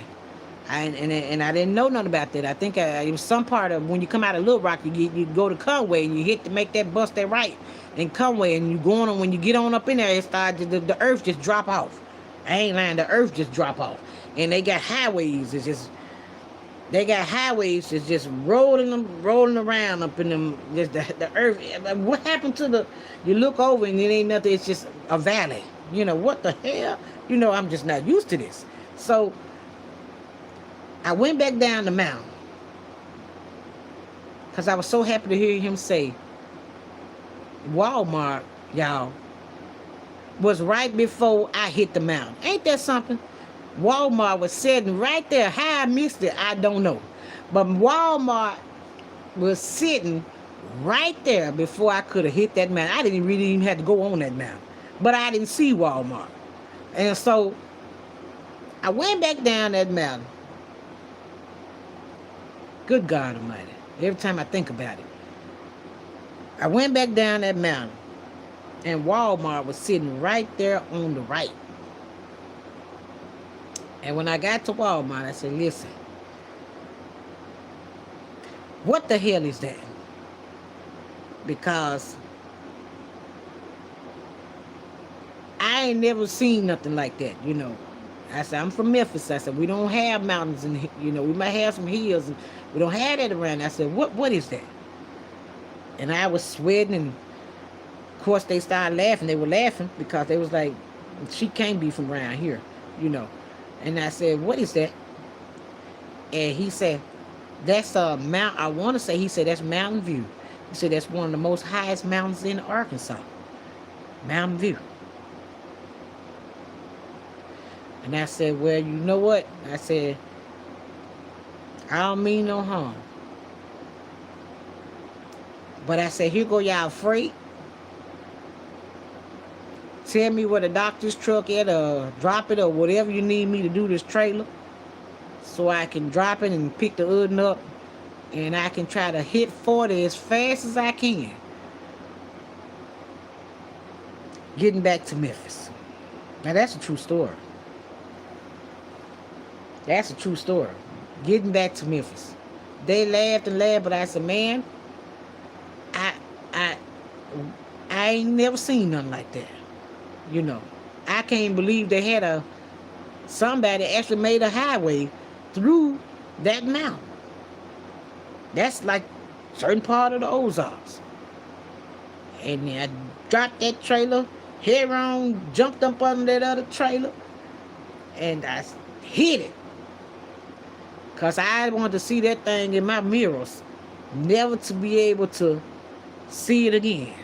And I didn't know nothing about that. I think it was some part of when you come out of Little Rock, you go to Conway and you hit to make that bust that right in Conway, and you go on, when you get on up in there, it starts the earth just drop off. I ain't lying, the earth just drop off, and they got highways. It's just rolling around up in them. Just the earth. What happened to the? You look over and it ain't nothing. It's just a valley. What the hell? I'm just not used to this. So I went back down the mountain because I was so happy to hear him say, Walmart, y'all, was right before I hit the mountain. Ain't that something? Walmart was sitting right there. How I missed it, I don't know. But Walmart was sitting right there before I could have hit that mountain. I didn't really even have to go on that mountain. But I didn't see Walmart. And so I went back down that mountain. Good God Almighty. Every time I think about it. I went back down that mountain, and Walmart was sitting right there on the right. And when I got to Walmart, I said, listen, what the hell is that? Because I ain't never seen nothing like that, I said, I'm from Memphis. I said, we don't have mountains, and we might have some hills, and we don't have that around. I said, what is that? And I was sweating, and of course they started laughing. They were laughing because they was like, she can't be from around here, And I said, what is that? And he said, that's a mount. I want to say, he said, that's Mountain View. He said, that's one of the most highest mountains in Arkansas. Mountain View. And I said, well, you know what? I said, I don't mean no harm. But I said, here go y'all freight. Tell me where the doctor's truck at, or drop it, or whatever you need me to do this trailer, so I can drop it and pick the hood up, and I can try to hit 40 as fast as I can. Getting back to Memphis. Now that's a true story. That's a true story. Getting back to Memphis. They laughed and laughed, but I said, man, I I I ain't never seen nothing like that. You know. I can't believe they had somebody actually made a highway through that mountain. That's like certain part of the Ozarks. And I dropped that trailer, head on, jumped up on that other trailer, and I hit it. Because I wanted to see that thing in my mirrors, never to be able to see it again.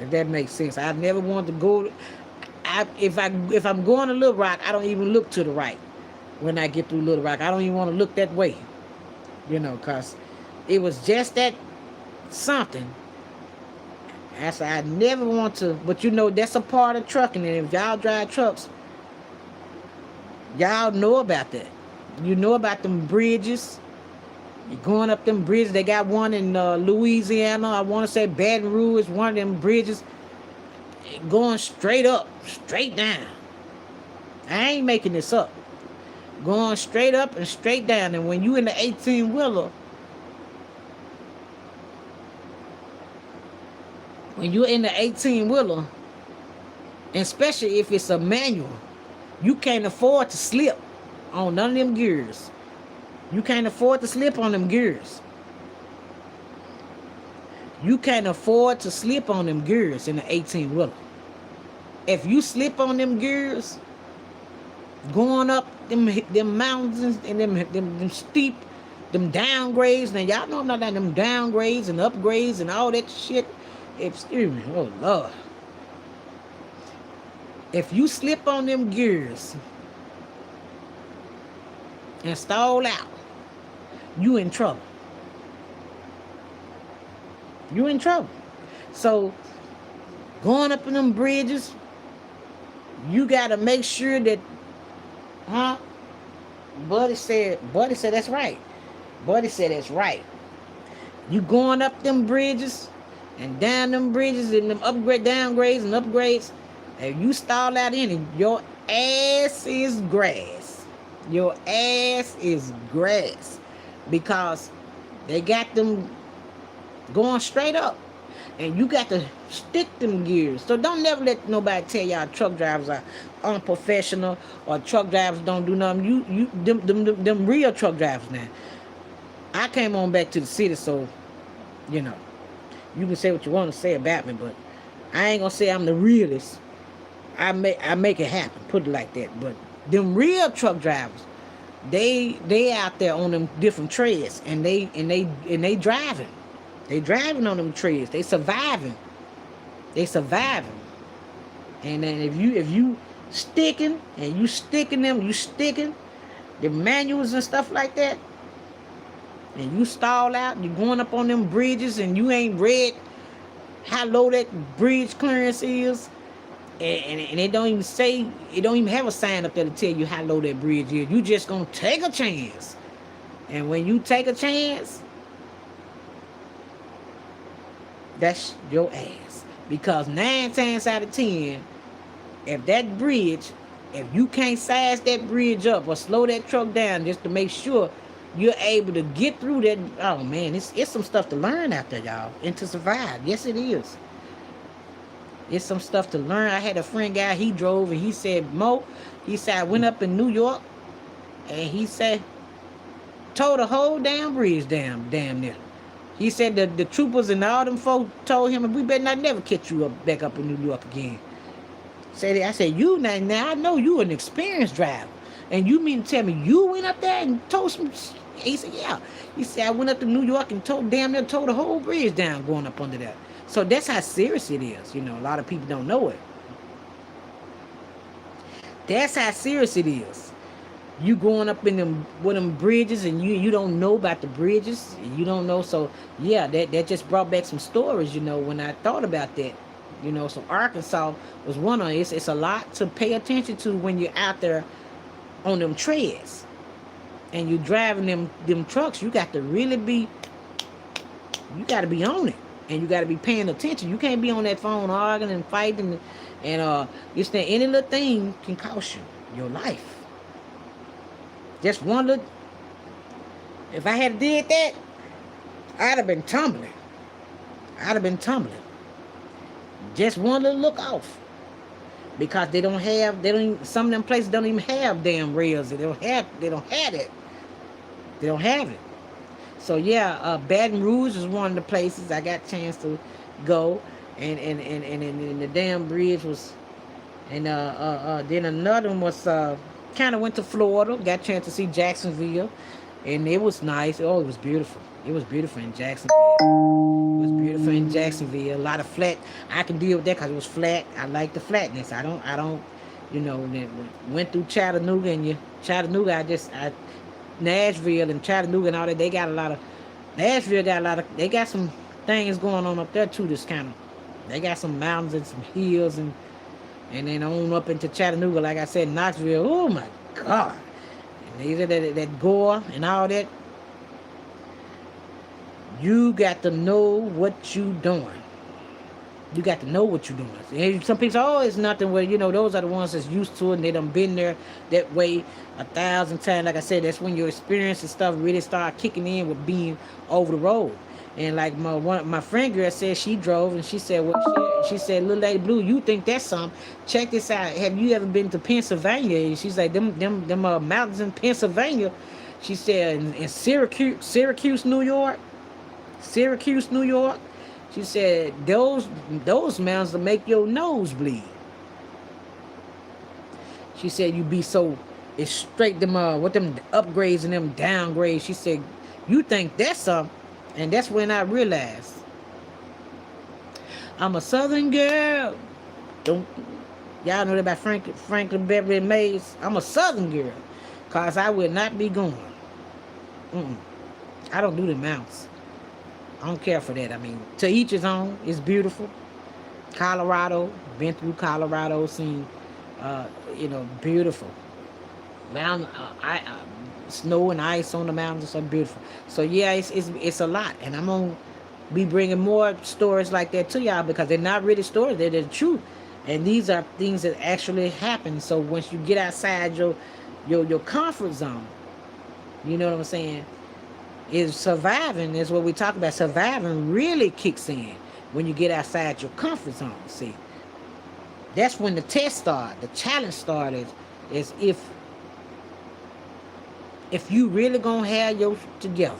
If that makes sense. I never wanted to go. If I'm going to Little Rock, I don't even look to the right when I get through Little Rock. I don't even want to look that way. You know, because it was just that something. I said, I never want to, but you know, that's a part of trucking. And if y'all drive trucks, y'all know about that. You know about them bridges. You're going up them bridges. They got one in Louisiana. I want to say Baton Rouge is one of them bridges going straight up, straight down. I ain't making this up. Going straight up and straight down. And when you in the 18-wheeler, when you're in the 18-wheeler, and especially if it's a manual, you can't afford to slip on none of them gears. You can't afford to slip on them gears. You can't afford to slip on them gears in the 18-wheeler. If you slip on them gears, going up them mountains and them steep, them downgrades, now y'all know about them downgrades and upgrades and all that shit. Excuse me, oh Lord. If you slip on them gears and stall out, you in trouble. You in trouble. So going up in them bridges, you gotta make sure that, Buddy said that's right. Buddy said that's right. You going up them bridges and down them bridges and them downgrades and upgrades, and you stall out in it, your ass is grass. Your ass is grass. Because they got them going straight up. And you got to stick them gears. So don't never let nobody tell y'all truck drivers are unprofessional or truck drivers don't do nothing. Them real truck drivers now. I came on back to the city, so, you know, you can say what you want to say about me, but I ain't going to say I'm the realest. I make it happen, put it like that. But them real truck drivers, they out there on them different treads, and they driving. They driving on them trees. They surviving. And then if you sticking and you sticking the manuals and stuff like that, and you stall out, you going up on them bridges and you ain't read how low that bridge clearance is, and it don't even have a sign up there to tell you how low that bridge is. You just gonna take a chance. And when you take a chance, that's your ass. Because 9 times out of 10, if you can't size that bridge up or slow that truck down just to make sure you're able to get through that, oh man, it's some stuff to learn out there, y'all, and to survive. Yes, it is. It's some stuff to learn. I had a friend guy, he drove, and he said, Mo, he said, I went up in New York, and he said, towed the whole damn bridge damn near. He said the troopers and all them folks told him, we better not never catch you back up in New York again. I said, you now I know you an experienced driver. And you mean to tell me you went up there and towed some? He said, yeah. He said, I went up to New York and damn near towed the whole bridge down going up under there. So that's how serious it is. You know, a lot of people don't know it. That's how serious it is. You going up in them with them bridges, and you don't know about the bridges. You don't know. So yeah, that just brought back some stories. When I thought about that. So Arkansas was one of it. It's a lot to pay attention to when you're out there on them treads and you driving them trucks. You got to really be, you got to be on it, and you got to be paying attention. You can't be on that phone arguing and fighting, and just that any little thing can cost you your life. Just one little. If I had did that, I'd have been tumbling. I'd have been tumbling. Just one little look off, because they don't have. They don't. Even, some of them places don't even have damn rails. They don't have. They don't have it. They don't have it. So yeah, Baton Rouge is one of the places I got a chance to go, and the damn bridge was, and then another one was kind of went to Florida, got a chance to see Jacksonville, and it was nice. Oh, it was beautiful. It was beautiful in Jacksonville. It was beautiful in Jacksonville. A lot of flat. I can deal with that because it was flat. I like the flatness. I don't. Went through Chattanooga, and Chattanooga. Nashville and Chattanooga and all that. They got a lot of. Nashville got a lot of. They got some things going on up there too. This kind of. They got some mountains and some hills, and then on up into Chattanooga, like I said, Knoxville. Oh my God! And they said that gore and all that. You got to know what you doing. You got to know what you're doing. And some people say, oh, it's nothing. Well, those are the ones that's used to it, and they done been there that way 1,000 times. Like I said, that's when your experience and stuff really start kicking in with being over the road. And like my friend girl said, she drove, and she said, well, she said, Little Lady Blue, you think that's something? Check this out. Have you ever been to Pennsylvania? And she's like, them mountains in Pennsylvania. She said, in Syracuse, New York. She said, those mountains will make your nose bleed. She said, you be so, it's straight them, with them upgrades and them downgrades. She said, you think that's something. And that's when I realized, I'm a Southern girl. Don't, y'all know that about Franklin Beverly Mays. I'm a Southern girl. Because I will not be going. I don't do the mountains. I don't care for that. I mean, to each his own. It's beautiful. Colorado, been through Colorado, seen, beautiful. Mountain, snow and ice on the mountains are beautiful. So yeah, it's a lot, and I'm gonna be bringing more stories like that to y'all because they're not really stories; they're the truth, and these are things that actually happen. So once you get outside your comfort zone, you know what I'm saying? Is surviving is what we talk about. Surviving really kicks in when you get outside your comfort zone. See, that's when the test starts, the challenge started. Is if you really gonna have your together,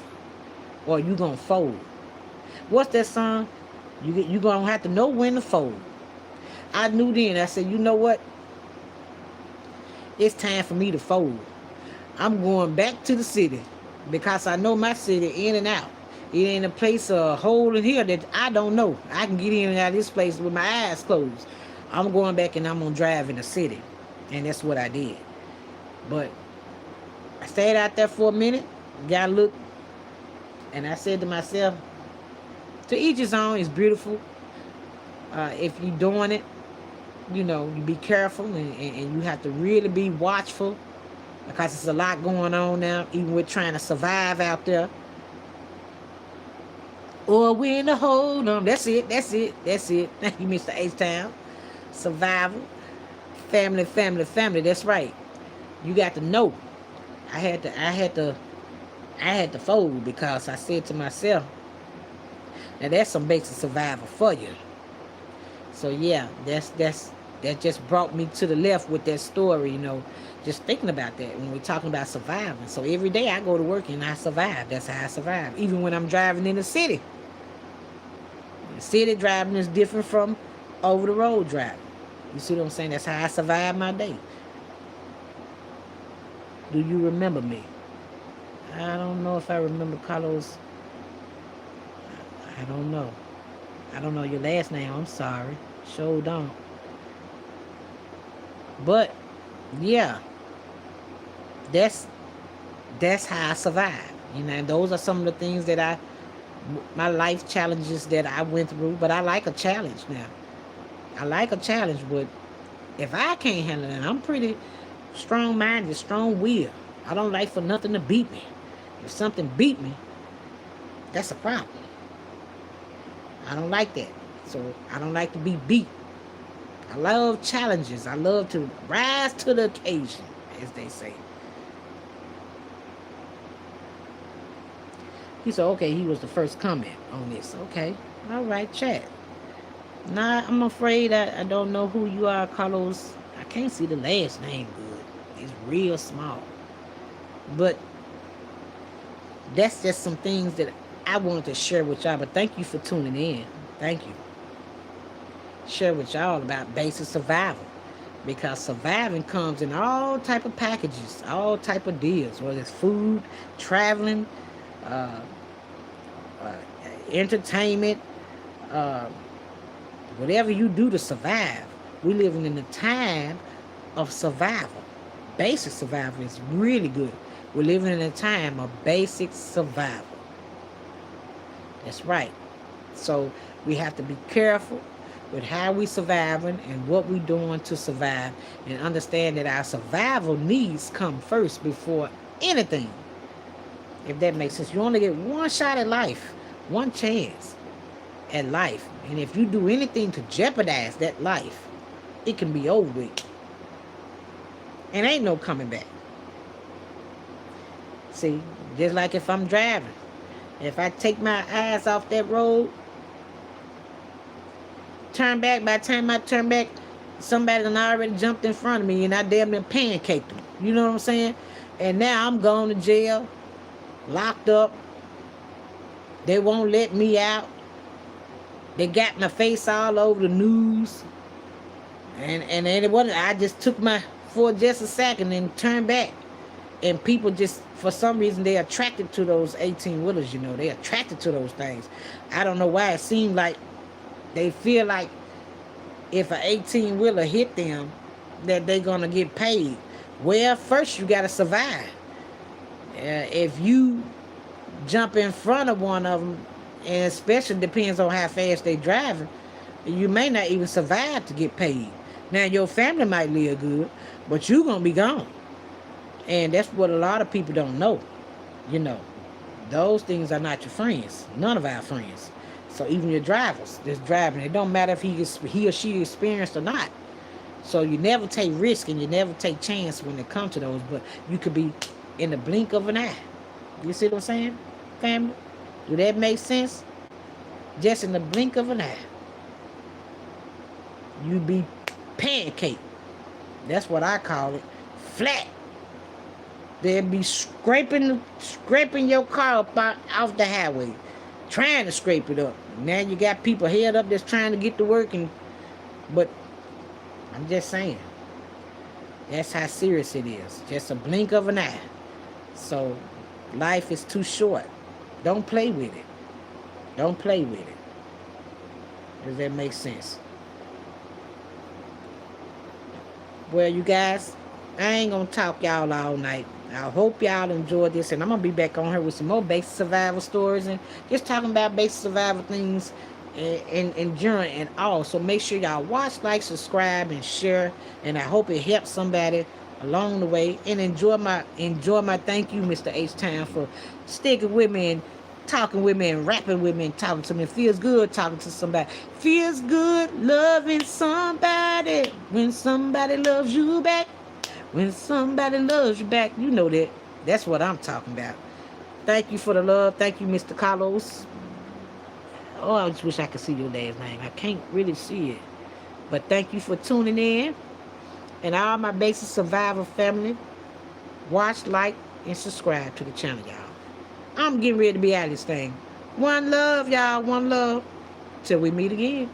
or you gonna fold. What's that song? You gonna have to know when to fold. I knew then. I said, you know what? It's time for me to fold. I'm going back to the city. Because I know my city in and out. It ain't a place, a hole in here that I don't know. I can get in and out of this place with my eyes closed. I'm going back and I'm going to drive in the city. And that's what I did. But I stayed out there for a minute. Got a look. And I said to myself, to each his own. It's beautiful. If you're doing it, you be careful. And you have to really be watchful. Because there's a lot going on now, even with trying to survive out there. Or when to hold them. That's it. Thank you, Mr. H-Town. Survival. Family. That's right. You got to know. I had to fold because I said to myself, now that's some basic survival for you. So yeah, that just brought me to the left with that story, just thinking about that when we're talking about surviving. So every day I go to work and I survive. That's how I survive. Even when I'm driving in the city. The city driving is different from over the road driving. You see what I'm saying? That's how I survive my day. Do you remember me? I don't know if I remember Carlos. I don't know. I don't know your last name. I'm sorry. Sure don't. But yeah, That's that's how I survive. You know, and those are some of the things that my life challenges that I went through. But I like a challenge now. I like a challenge, but if I can't handle it, I'm pretty strong minded, strong willed. I don't like for nothing to beat me. If something beat me, that's a problem. I don't like that. So I don't like to be beat. I love challenges. I love to rise to the occasion, as they say. He said, okay, he was the first comment on this. Okay. All right, chat. Nah, I'm afraid I don't know who you are, Carlos. I can't see the last name good. It's real small. But that's just some things that I wanted to share with y'all. But thank you for tuning in. Thank you. Share with y'all about basic survival. Because surviving comes in all type of packages, all type of deals, whether it's food, traveling, uh, uh, entertainment, uh, whatever you do to survive. We're living in a time of survival. Basic survival is really good. We're living in a time of basic survival. That's right. So we have to be careful with how we surviving and what we doing to survive, and understand that our survival needs come first before anything. If that makes sense. You only get one shot at life, one chance at life. And if you do anything to jeopardize that life, it can be over with. And ain't no coming back. See, just like if I'm driving, if I take my eyes off that road, turn back, by the time I turn back, somebody done already jumped in front of me and I damn near pancaked them. You know what I'm saying? And now I'm going to jail, locked up. They won't let me out. They got my face all over the news. And it wasn't, I just took my, for just a second and turned back. And people just, for some reason, they're attracted to those 18-wheelers, you know. They're attracted to those things. I don't know why. It seemed like they feel like if an 18-wheeler hit them, that they're going to get paid. Well, first you got to survive. If you jump in front of one of them, and especially depends on how fast they driving, you may not even survive to get paid. Now, your family might live good, but you're going to be gone. And that's what a lot of people don't know. You know, those things are not your friends. None of our friends. So even your drivers that's driving, it don't matter if he or she experienced or not. So you never take risk and you never take chance when it comes to those. But you could be in the blink of an eye. You see what I'm saying, family? Do that make sense? Just in the blink of an eye, you be pancaked. That's what I call it. Flat. They'll be scraping your car up off the highway, trying to scrape it up. Now you got people head up that's trying to get to work, but I'm just saying, that's how serious it is. Just a blink of an eye. So life is too short. Don't play with it. Don't play with it. Does that make sense? Well, you guys, I ain't gonna talk y'all all night. I hope y'all enjoyed this, and I'm gonna be back on here with some more basic survival stories and just talking about basic survival things and enduring and all. So make sure y'all watch, like, subscribe, and share. And I hope it helps somebody along the way. And enjoy my thank you, Mr. H Town, for sticking with me and talking with me and rapping with me and talking to me. It feels good talking to somebody. Feels good loving somebody when somebody loves you back. When somebody loves you back, you know that. That's what I'm talking about. Thank you for the love. Thank you, Mr. Carlos. Oh, I just wish I could see your dad's name. I can't really see it. But thank you for tuning in. And all my basic survivor family, watch, like, and subscribe to the channel, y'all. I'm getting ready to be out of this thing. One love, y'all. One love. Till we meet again.